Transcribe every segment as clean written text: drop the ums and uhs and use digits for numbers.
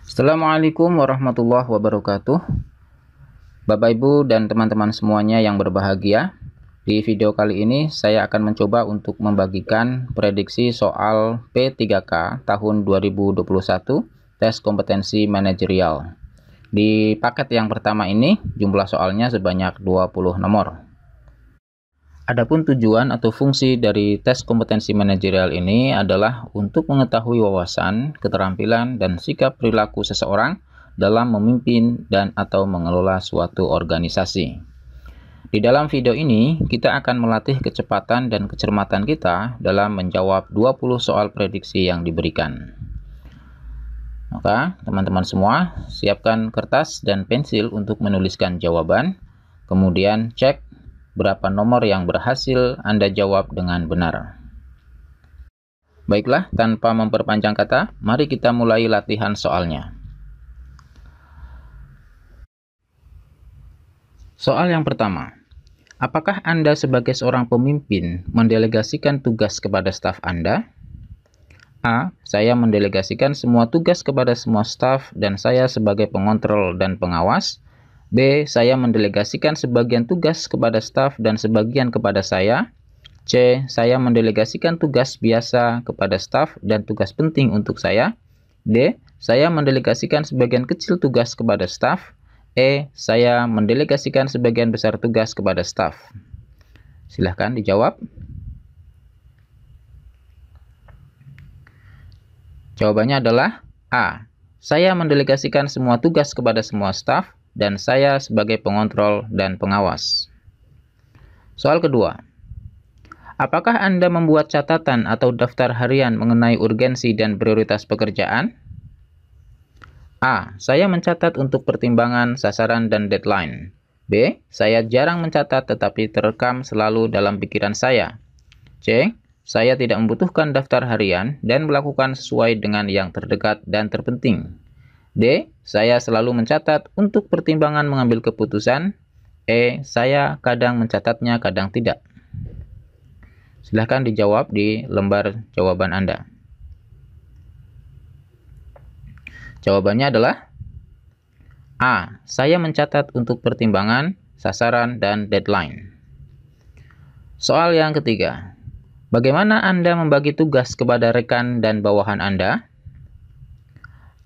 Assalamualaikum warahmatullahi wabarakatuh. Bapak Ibu dan teman-teman semuanya yang berbahagia. Di video kali ini saya akan mencoba untuk membagikan prediksi soal P3K tahun 2021 tes kompetensi manajerial. Di paket yang pertama ini jumlah soalnya sebanyak 20 nomor. Adapun tujuan atau fungsi dari tes kompetensi manajerial ini adalah untuk mengetahui wawasan, keterampilan, dan sikap perilaku seseorang dalam memimpin dan atau mengelola suatu organisasi. Di dalam video ini, kita akan melatih kecepatan dan kecermatan kita dalam menjawab 20 soal prediksi yang diberikan. Maka, teman-teman semua, siapkan kertas dan pensil untuk menuliskan jawaban, kemudian cek berapa nomor yang berhasil Anda jawab dengan benar. Baiklah, tanpa memperpanjang kata, mari kita mulai latihan soalnya. Soal yang pertama, apakah Anda sebagai seorang pemimpin mendelegasikan tugas kepada staf Anda? A. Saya mendelegasikan semua tugas kepada semua staf dan saya sebagai pengontrol dan pengawas. B. Saya mendelegasikan sebagian tugas kepada staf dan sebagian kepada saya. C. Saya mendelegasikan tugas biasa kepada staf dan tugas penting untuk saya. D. Saya mendelegasikan sebagian kecil tugas kepada staf. E. Saya mendelegasikan sebagian besar tugas kepada staf. Silahkan dijawab. Jawabannya adalah A. Saya mendelegasikan semua tugas kepada semua staf dan saya sebagai pengontrol dan pengawas. Soal kedua. Apakah Anda membuat catatan atau daftar harian mengenai urgensi dan prioritas pekerjaan? A. Saya mencatat untuk pertimbangan, sasaran, dan deadline. B. Saya jarang mencatat tetapi terekam selalu dalam pikiran saya. C. Saya tidak membutuhkan daftar harian dan melakukan sesuai dengan yang terdekat dan terpenting. D. Saya selalu mencatat untuk pertimbangan mengambil keputusan. E. Saya kadang mencatatnya, kadang tidak. Silahkan dijawab di lembar jawaban Anda. Jawabannya adalah A. Saya mencatat untuk pertimbangan, sasaran, dan deadline. Soal yang ketiga. Bagaimana Anda membagi tugas kepada rekan dan bawahan Anda?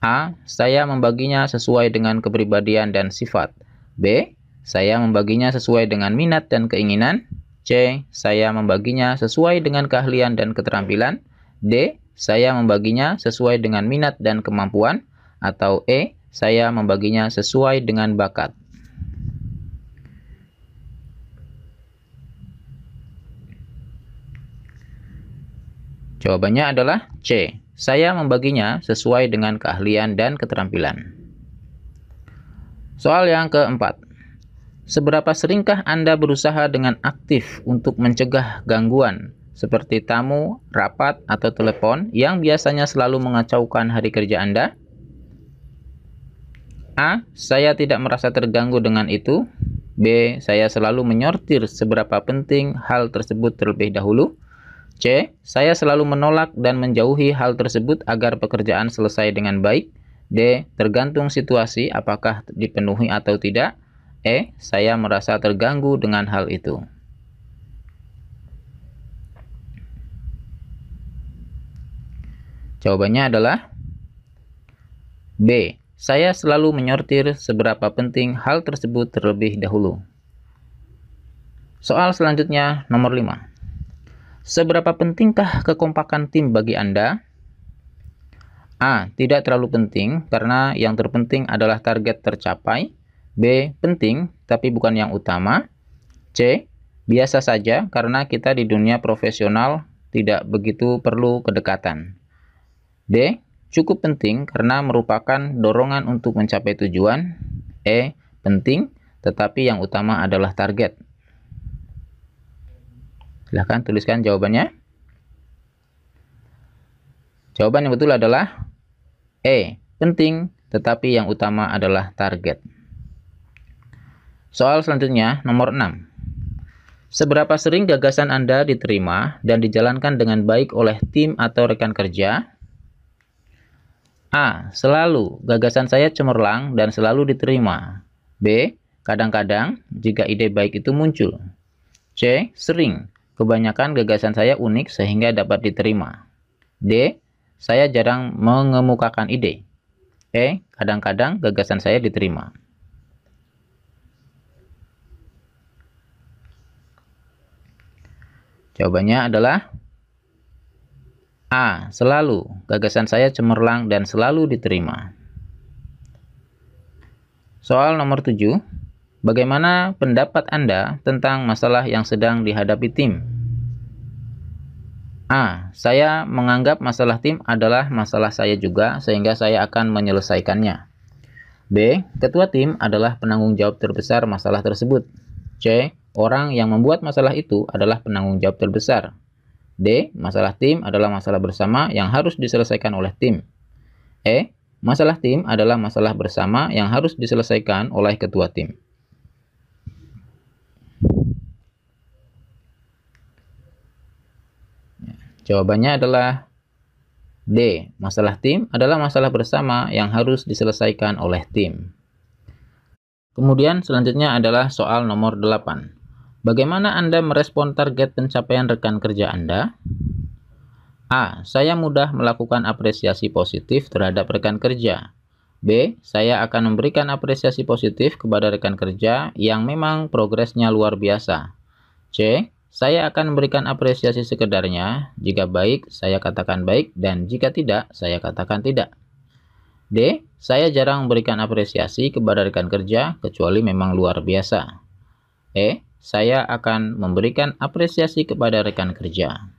A. Saya membaginya sesuai dengan kepribadian dan sifat. B. Saya membaginya sesuai dengan minat dan keinginan. C. Saya membaginya sesuai dengan keahlian dan keterampilan. D. Saya membaginya sesuai dengan minat dan kemampuan. Atau E. Saya membaginya sesuai dengan bakat. Jawabannya adalah C. Saya membaginya sesuai dengan keahlian dan keterampilan. Soal yang keempat. Seberapa seringkah Anda berusaha dengan aktif untuk mencegah gangguan seperti tamu, rapat, atau telepon yang biasanya selalu mengacaukan hari kerja Anda? A. Saya tidak merasa terganggu dengan itu. B. Saya selalu menyortir seberapa penting hal tersebut terlebih dahulu. C. Saya selalu menolak dan menjauhi hal tersebut agar pekerjaan selesai dengan baik. D. Tergantung situasi apakah dipenuhi atau tidak. E. Saya merasa terganggu dengan hal itu. Jawabannya adalah B. Saya selalu menyortir seberapa penting hal tersebut terlebih dahulu. Soal selanjutnya nomor 5. Seberapa pentingkah kekompakan tim bagi Anda? A. Tidak terlalu penting karena yang terpenting adalah target tercapai. B. Penting tapi bukan yang utama. C. Biasa saja karena kita di dunia profesional tidak begitu perlu kedekatan. D. Cukup penting karena merupakan dorongan untuk mencapai tujuan. E. Penting tetapi yang utama adalah target. Silahkan tuliskan jawabannya. Jawaban yang betul adalah E. Penting, tetapi yang utama adalah target. Soal selanjutnya, nomor 6. Seberapa sering gagasan Anda diterima dan dijalankan dengan baik oleh tim atau rekan kerja? A. Selalu, gagasan saya cemerlang dan selalu diterima. B. Kadang-kadang, jika ide baik itu muncul. C. Sering, kebanyakan gagasan saya unik sehingga dapat diterima. D. Saya jarang mengemukakan ide. E. Kadang-kadang gagasan saya diterima. Jawabannya adalah A. Selalu, gagasan saya cemerlang dan selalu diterima. Soal nomor 7. Bagaimana pendapat Anda tentang masalah yang sedang dihadapi tim? A. Saya menganggap masalah tim adalah masalah saya juga, sehingga saya akan menyelesaikannya. B. Ketua tim adalah penanggung jawab terbesar masalah tersebut. C. Orang yang membuat masalah itu adalah penanggung jawab terbesar. D. Masalah tim adalah masalah bersama yang harus diselesaikan oleh tim. E. Masalah tim adalah masalah bersama yang harus diselesaikan oleh ketua tim. Jawabannya adalah D. Masalah tim adalah masalah bersama yang harus diselesaikan oleh tim. Kemudian selanjutnya adalah soal nomor 8. Bagaimana Anda merespon target pencapaian rekan kerja Anda? A. Saya mudah melakukan apresiasi positif terhadap rekan kerja. B. Saya akan memberikan apresiasi positif kepada rekan kerja yang memang progresnya luar biasa. C. Saya akan memberikan apresiasi sekedarnya. Jika baik, saya katakan baik, dan jika tidak, saya katakan tidak. D. Saya jarang memberikan apresiasi kepada rekan kerja, kecuali memang luar biasa. E. Saya akan memberikan apresiasi kepada rekan kerja.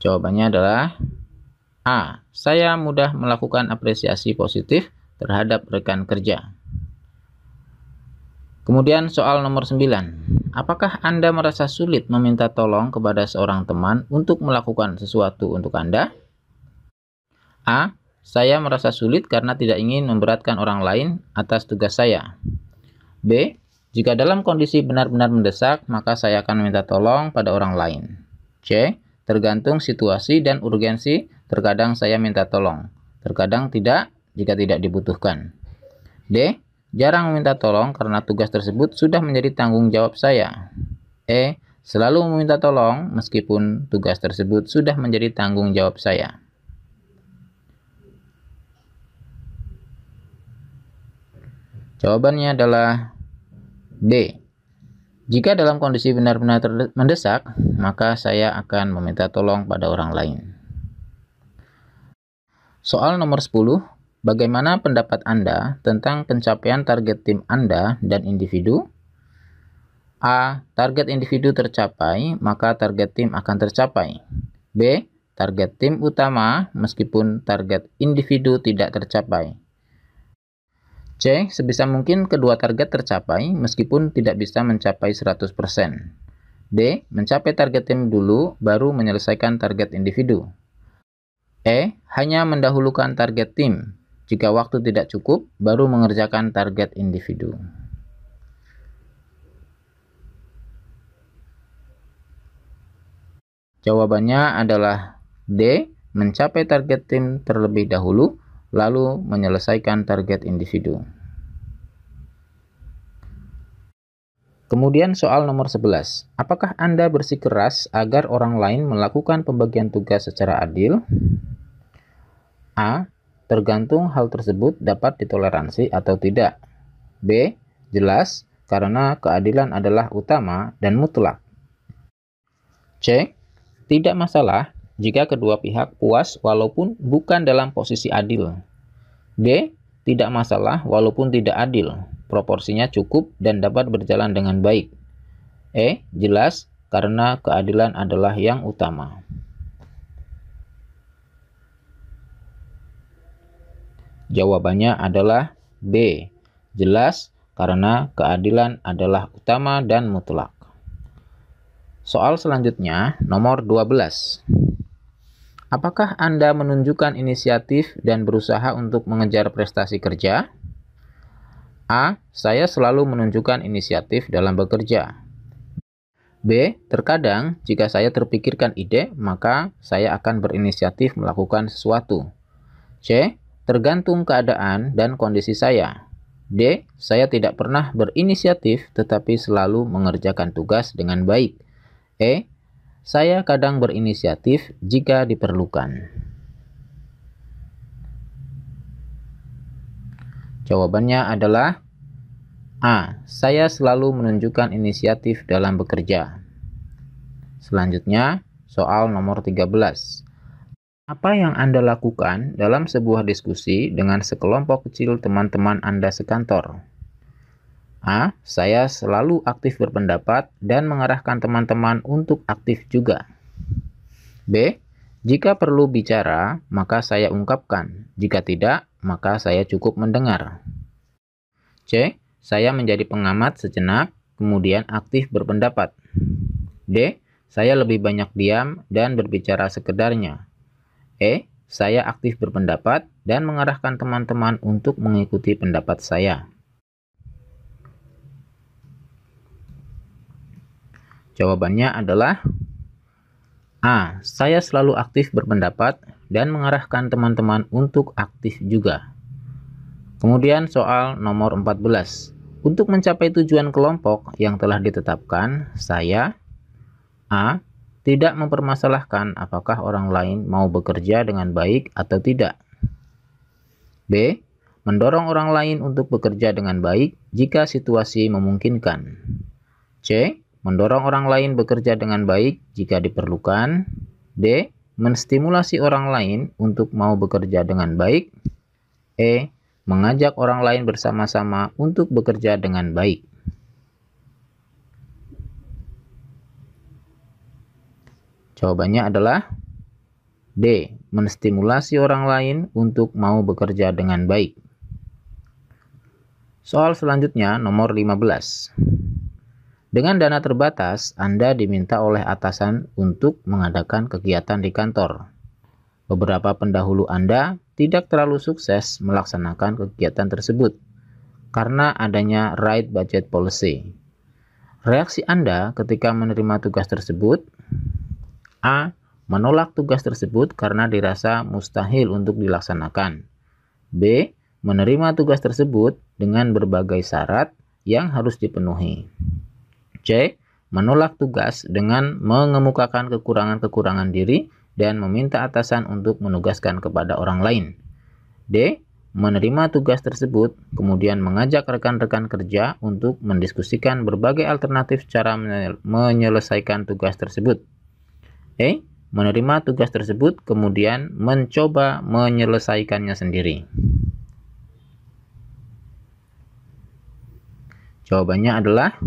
Jawabannya adalah A. Saya mudah melakukan apresiasi positif terhadap rekan kerja. Kemudian soal nomor 9. Apakah Anda merasa sulit meminta tolong kepada seorang teman untuk melakukan sesuatu untuk Anda? A. Saya merasa sulit karena tidak ingin memberatkan orang lain atas tugas saya. B. Jika dalam kondisi benar-benar mendesak, maka saya akan meminta tolong pada orang lain. C. Tergantung situasi dan urgensi, terkadang saya minta tolong. Terkadang tidak, jika tidak dibutuhkan. D. Jarang meminta tolong karena tugas tersebut sudah menjadi tanggung jawab saya. E. Selalu meminta tolong meskipun tugas tersebut sudah menjadi tanggung jawab saya. Jawabannya adalah B. Jika dalam kondisi benar-benar mendesak, maka saya akan meminta tolong pada orang lain. Soal nomor 10. Bagaimana pendapat Anda tentang pencapaian target tim Anda dan individu? A. Target individu tercapai, maka target tim akan tercapai. B. Target tim utama meskipun target individu tidak tercapai. C. Sebisa mungkin kedua target tercapai meskipun tidak bisa mencapai 100%. D. Mencapai target tim dulu baru menyelesaikan target individu. E. Hanya mendahulukan target tim. Jika waktu tidak cukup, baru mengerjakan target individu. Jawabannya adalah D. Mencapai target tim terlebih dahulu, lalu menyelesaikan target individu. Kemudian soal nomor 11. Apakah Anda bersikeras agar orang lain melakukan pembagian tugas secara adil? A. Tergantung hal tersebut dapat ditoleransi atau tidak. B. Jelas, karena keadilan adalah utama dan mutlak. C. Tidak masalah jika kedua pihak puas walaupun bukan dalam posisi adil. D. Tidak masalah walaupun tidak adil, proporsinya cukup dan dapat berjalan dengan baik. E. Jelas, karena keadilan adalah yang utama. Jawabannya adalah B. Jelas, karena keadilan adalah utama dan mutlak. Soal selanjutnya, nomor 12. Apakah Anda menunjukkan inisiatif dan berusaha untuk mengejar prestasi kerja? A. Saya selalu menunjukkan inisiatif dalam bekerja. B. Terkadang jika saya terpikirkan ide, maka saya akan berinisiatif melakukan sesuatu. C. Tergantung keadaan dan kondisi saya. D. Saya tidak pernah berinisiatif tetapi selalu mengerjakan tugas dengan baik. E. Saya kadang berinisiatif jika diperlukan. Jawabannya adalah A. Saya selalu menunjukkan inisiatif dalam bekerja. Selanjutnya, soal nomor 13. Apa yang Anda lakukan dalam sebuah diskusi dengan sekelompok kecil teman-teman Anda sekantor? A. Saya selalu aktif berpendapat dan mengarahkan teman-teman untuk aktif juga. B. Jika perlu bicara, maka saya ungkapkan. Jika tidak, maka saya cukup mendengar. C. Saya menjadi pengamat sejenak, kemudian aktif berpendapat. D. Saya lebih banyak diam dan berbicara sekedarnya. E. Saya aktif berpendapat dan mengarahkan teman-teman untuk mengikuti pendapat saya. Jawabannya adalah A. Saya selalu aktif berpendapat dan mengarahkan teman-teman untuk aktif juga. Kemudian soal nomor 14. Untuk mencapai tujuan kelompok yang telah ditetapkan, saya A. Tidak mempermasalahkan apakah orang lain mau bekerja dengan baik atau tidak. B. Mendorong orang lain untuk bekerja dengan baik jika situasi memungkinkan. C. Mendorong orang lain bekerja dengan baik jika diperlukan. D. Menstimulasi orang lain untuk mau bekerja dengan baik. E. Mengajak orang lain bersama-sama untuk bekerja dengan baik. Jawabannya adalah D. Menstimulasi orang lain untuk mau bekerja dengan baik. Soal selanjutnya nomor 15. Dengan dana terbatas, Anda diminta oleh atasan untuk mengadakan kegiatan di kantor. Beberapa pendahulu Anda tidak terlalu sukses melaksanakan kegiatan tersebut karena adanya right budget policy. Reaksi Anda ketika menerima tugas tersebut? A. Menolak tugas tersebut karena dirasa mustahil untuk dilaksanakan. B. Menerima tugas tersebut dengan berbagai syarat yang harus dipenuhi. C. Menolak tugas dengan mengemukakan kekurangan-kekurangan diri dan meminta atasan untuk menugaskan kepada orang lain. D. Menerima tugas tersebut, kemudian mengajak rekan-rekan kerja untuk mendiskusikan berbagai alternatif cara menyelesaikan tugas tersebut. E. Menerima tugas tersebut, kemudian mencoba menyelesaikannya sendiri. Jawabannya adalah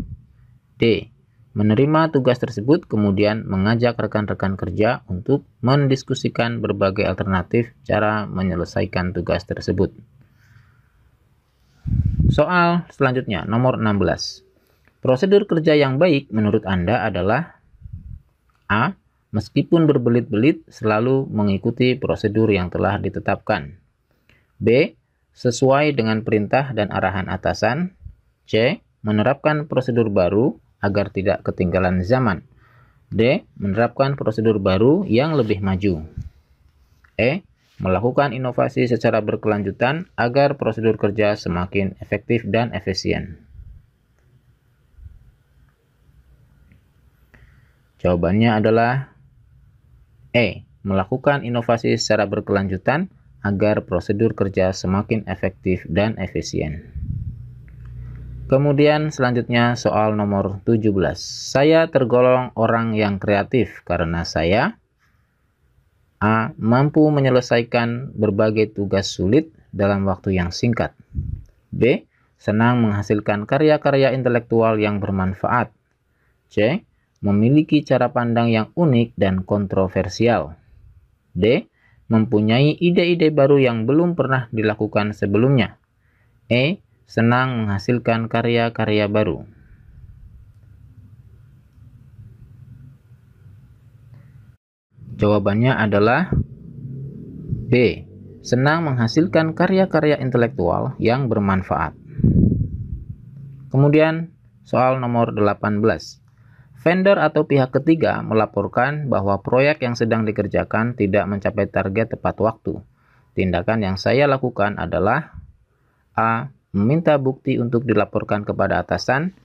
D. Menerima tugas tersebut, kemudian mengajak rekan-rekan kerja untuk mendiskusikan berbagai alternatif cara menyelesaikan tugas tersebut. Soal selanjutnya, nomor 16. Prosedur kerja yang baik menurut Anda adalah A. Meskipun berbelit-belit, selalu mengikuti prosedur yang telah ditetapkan. B. Sesuai dengan perintah dan arahan atasan. C. Menerapkan prosedur baru agar tidak ketinggalan zaman. D. Menerapkan prosedur baru yang lebih maju. E. Melakukan inovasi secara berkelanjutan agar prosedur kerja semakin efektif dan efisien. Jawabannya adalah E. Melakukan inovasi secara berkelanjutan agar prosedur kerja semakin efektif dan efisien. Kemudian selanjutnya soal nomor 17. Saya tergolong orang yang kreatif karena saya A. Mampu menyelesaikan berbagai tugas sulit dalam waktu yang singkat. B. Senang menghasilkan karya-karya intelektual yang bermanfaat. C. Memiliki cara pandang yang unik dan kontroversial. D. Mempunyai ide-ide baru yang belum pernah dilakukan sebelumnya. E. Senang menghasilkan karya-karya baru. Jawabannya adalah B. Senang menghasilkan karya-karya intelektual yang bermanfaat. Kemudian soal nomor 18. Vendor atau pihak ketiga melaporkan bahwa proyek yang sedang dikerjakan tidak mencapai target tepat waktu. Tindakan yang saya lakukan adalah A. Meminta bukti untuk dilaporkan kepada atasan.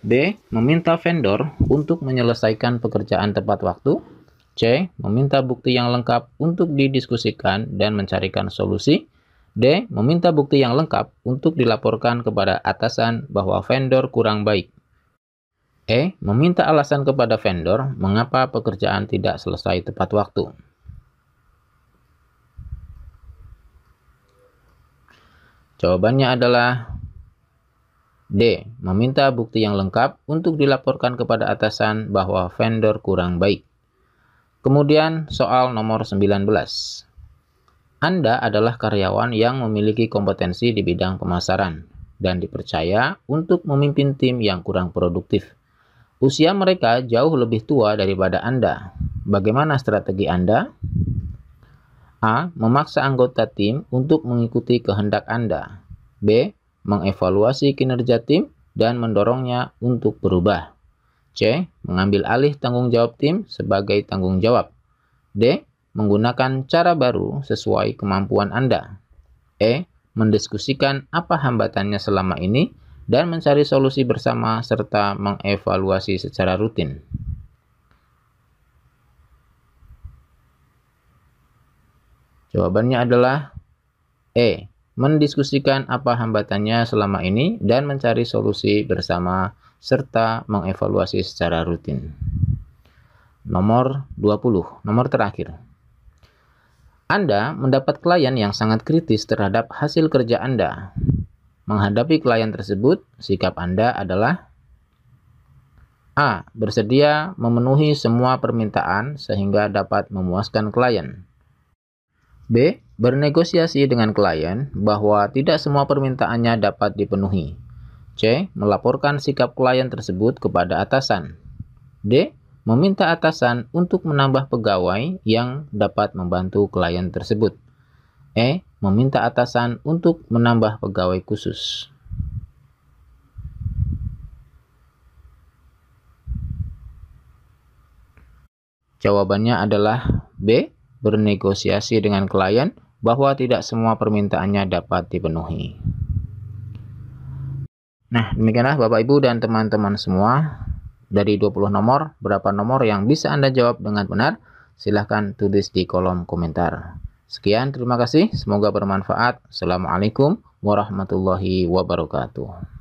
B. Meminta vendor untuk menyelesaikan pekerjaan tepat waktu. C. Meminta bukti yang lengkap untuk didiskusikan dan mencarikan solusi. D. Meminta bukti yang lengkap untuk dilaporkan kepada atasan bahwa vendor kurang baik. E. Meminta alasan kepada vendor mengapa pekerjaan tidak selesai tepat waktu. Jawabannya adalah D. Meminta bukti yang lengkap untuk dilaporkan kepada atasan bahwa vendor kurang baik. Kemudian soal nomor 19. Anda adalah karyawan yang memiliki kompetensi di bidang pemasaran dan dipercaya untuk memimpin tim yang kurang produktif. Usia mereka jauh lebih tua daripada Anda. Bagaimana strategi Anda? A. Memaksa anggota tim untuk mengikuti kehendak Anda. B. Mengevaluasi kinerja tim dan mendorongnya untuk berubah. C. Mengambil alih tanggung jawab tim sebagai tanggung jawab. D. Menggunakan cara baru sesuai kemampuan Anda. E. Mendiskusikan apa hambatannya selama ini dan mencari solusi bersama serta mengevaluasi secara rutin. Jawabannya adalah E. Mendiskusikan apa hambatannya selama ini dan mencari solusi bersama serta mengevaluasi secara rutin. Nomor 20, nomor terakhir. Anda mendapat klien yang sangat kritis terhadap hasil kerja Anda. Menghadapi klien tersebut, sikap Anda adalah A. Bersedia memenuhi semua permintaan sehingga dapat memuaskan klien. B. Bernegosiasi dengan klien bahwa tidak semua permintaannya dapat dipenuhi. C. Melaporkan sikap klien tersebut kepada atasan. D. Meminta atasan untuk menambah pegawai yang dapat membantu klien tersebut. E. Meminta atasan untuk menambah pegawai khusus. Jawabannya adalah B. Bernegosiasi dengan klien bahwa tidak semua permintaannya dapat dipenuhi. Nah, demikianlah Bapak Ibu dan teman-teman semua. Dari 20 nomor, berapa nomor yang bisa Anda jawab dengan benar? Silahkan tulis di kolom komentar. Sekian, terima kasih. Semoga bermanfaat. Assalamualaikum warahmatullahi wabarakatuh.